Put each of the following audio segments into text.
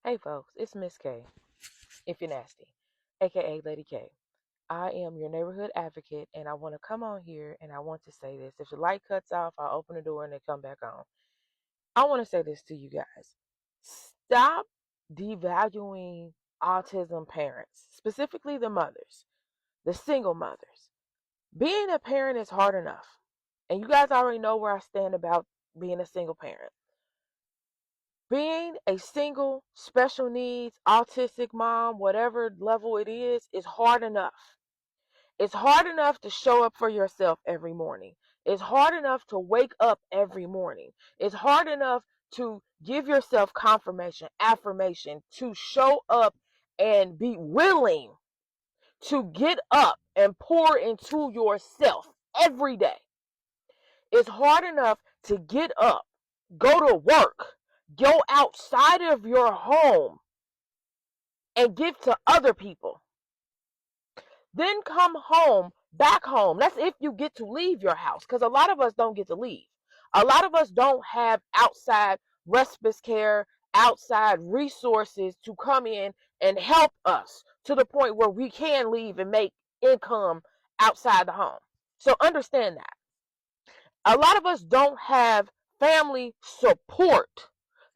Hey folks, it's Miss K, if you're nasty, aka Lady K. I am your neighborhood advocate, and I want to come on here and I want to say this. If the light cuts off, I'll open the door and it come back on. I want to say this to you guys. Stop devaluing autism parents, specifically the mothers, the single mothers. Being a parent is hard enough. And you guys already know where I stand about being a single parent. Being a single, special needs, autistic mom, whatever level it is hard enough. It's hard enough to show up for yourself every morning. It's hard enough to wake up every morning. It's hard enough to give yourself confirmation, affirmation, to show up and be willing to get up and pour into yourself every day. It's hard enough to get up, go to work, go outside of your home and give to other people. Then come home, back home. That's if you get to leave your house, because a lot of us don't get to leave. A lot of us don't have outside respite care, outside resources to come in and help us to the point where we can leave and make income outside the home. So understand that. A lot of us don't have family support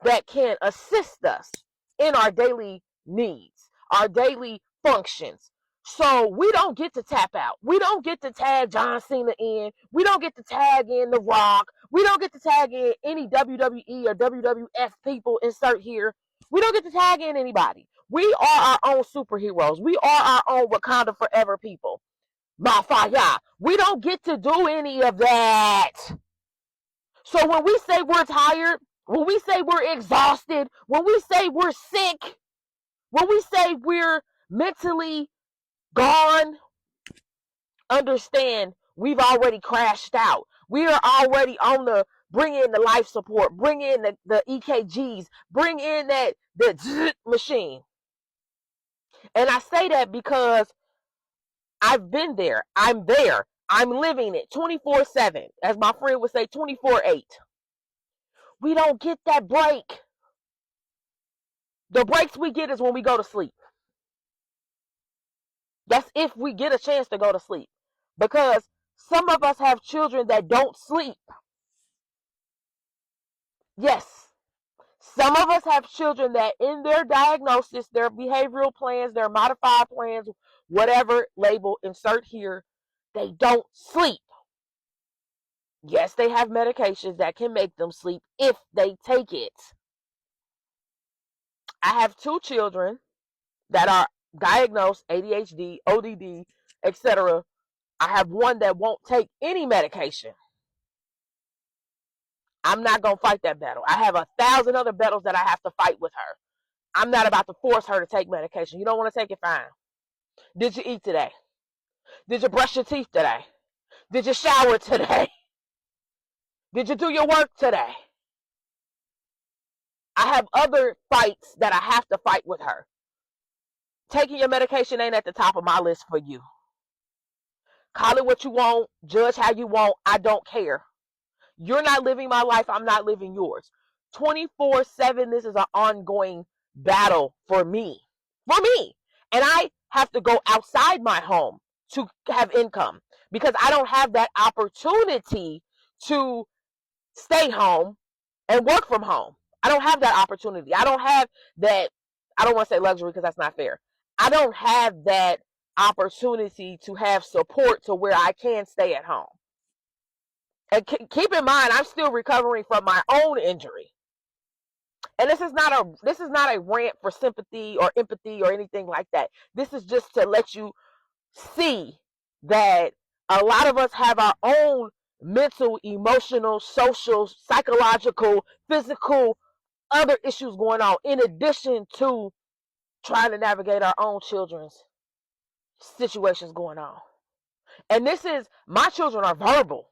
that can assist us in our daily needs, our daily functions. So we don't get to tap out. We don't get to tag John Cena in. We don't get to tag in The Rock. We don't get to tag in any WWE or WWF people insert here. We don't get to tag in anybody. We are our own superheroes. We are our own Wakanda Forever people. Mafia. We don't get to do any of that. So when we say we're tired, when we say we're exhausted, when we say we're sick, when we say we're mentally gone, understand we've already crashed out. We are already on the bring in the life support, bring in the EKGs, bring in the machine. And I say that because I've been there. I'm there. I'm living it 24/7. As my friend would say, 24/8. We don't get that break. The breaks we get is when we go to sleep. That's if we get a chance to go to sleep. Because some of us have children that don't sleep. Yes. Some of us have children that in their diagnosis, their behavioral plans, their modified plans, whatever label insert here, they don't sleep. Yes, they have medications that can make them sleep if they take it. I have two children that are diagnosed ADHD, ODD, etc. I have one that won't take any medication. I'm not going to fight that battle. I have 1,000 other battles that I have to fight with her. I'm not about to force her to take medication. You don't want to take it, fine. Did you eat today? Did you brush your teeth today? Did you shower today? Did you do your work today? I have other fights that I have to fight with her. Taking your medication ain't at the top of my list for you. Call it what you want. Judge how you want. I don't care. You're not living my life. I'm not living yours. 24/7, this is an ongoing battle for me. For me. And I have to go outside my home to have income because I don't have that opportunity to stay home and work from home. I don't have that opportunity. I don't have that. I don't want to say luxury because that's not fair. I don't have that opportunity to have support to where I can stay at home. And keep in mind, I'm still recovering from my own injury. And this is not a rant for sympathy or empathy or anything like that. This is just to let you see that a lot of us have our own mental, emotional, social, psychological, physical, other issues going on in addition to trying to navigate our own children's situations going on. And my children are verbal.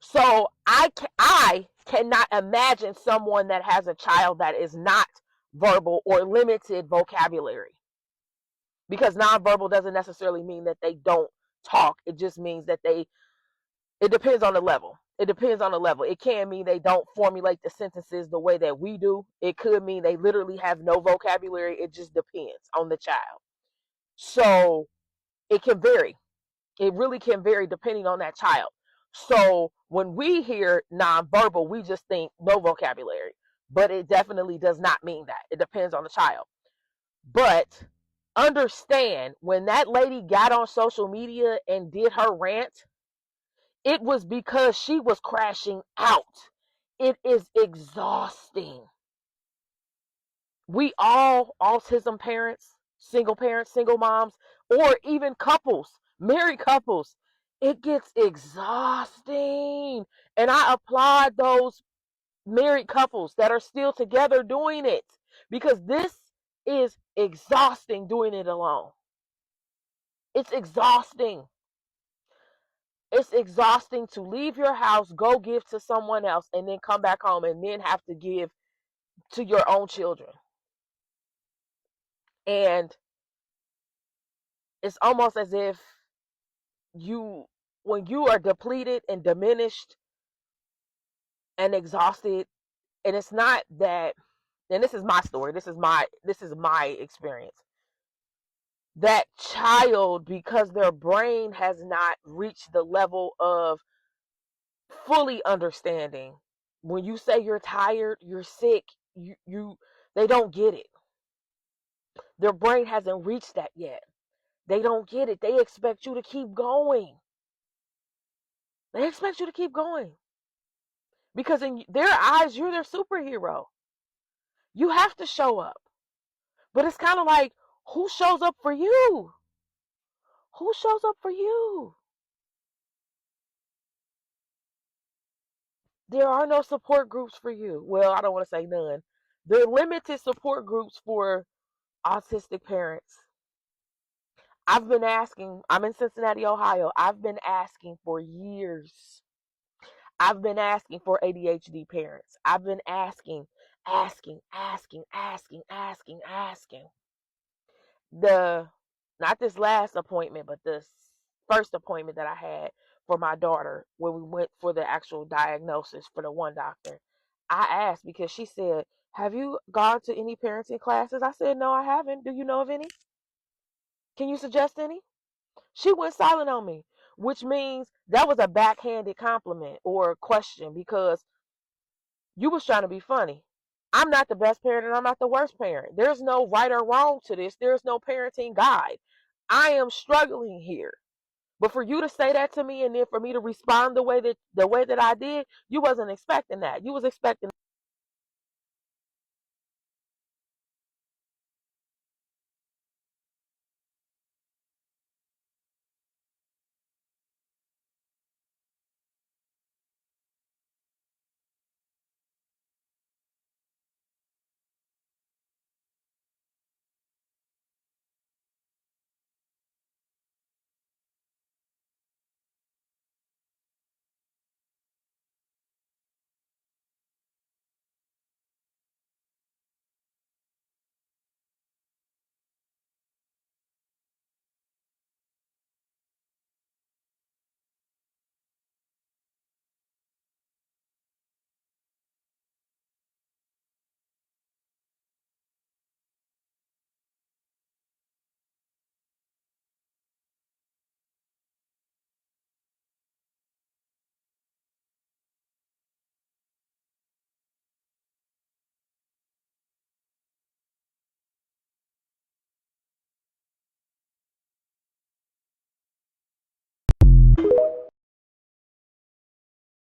So I cannot imagine someone that has a child that is not verbal or limited vocabulary. Because nonverbal doesn't necessarily mean that they don't talk. It just means that it depends on the level. It depends on the level. It can mean they don't formulate the sentences the way that we do. It could mean they literally have no vocabulary. It just depends on the child. So it can vary. It really can vary depending on that child. So when we hear nonverbal, we just think no vocabulary, but it definitely does not mean that. It depends on the child. But understand, when that lady got on social media and did her rant, it was because she was crashing out. It is exhausting. We all, autism parents, single moms, or even couples, married couples, it gets exhausting. And I applaud those married couples that are still together doing it, because this is exhausting doing it alone. It's exhausting. It's exhausting to leave your house, go give to someone else, and then come back home and then have to give to your own children. And it's almost as if you, when you are depleted and diminished and exhausted, and it's not that, and this is my story, this is my experience. That child, because their brain has not reached the level of fully understanding, when you say you're tired, you're sick, you they don't get it. Their brain hasn't reached that yet. They don't get it. They expect you to keep going. They expect you to keep going. Because in their eyes, you're their superhero. You have to show up. But it's kind of like, who shows up for you? Who shows up for you? There are no support groups for you. Well, I don't want to say none. There are limited support groups for autistic parents. I've been asking, I'm in Cincinnati, Ohio. I've been asking for years. I've been asking for ADHD parents. I've been asking. The Not this last appointment, but this first appointment that I had for my daughter, when we went for the actual diagnosis for the one doctor, I asked because she said, "Have you gone to any parenting classes?" I said, "No, I haven't. Do you know of any? Can you suggest any?" She went silent on me, which means that was a backhanded compliment or question, because you was trying to be funny. I'm not the best parent and I'm not the worst parent. There's no right or wrong to this. There's no parenting guide. I am struggling here. But for you to say that to me and then for me to respond the way that I did, you wasn't expecting that. You was expecting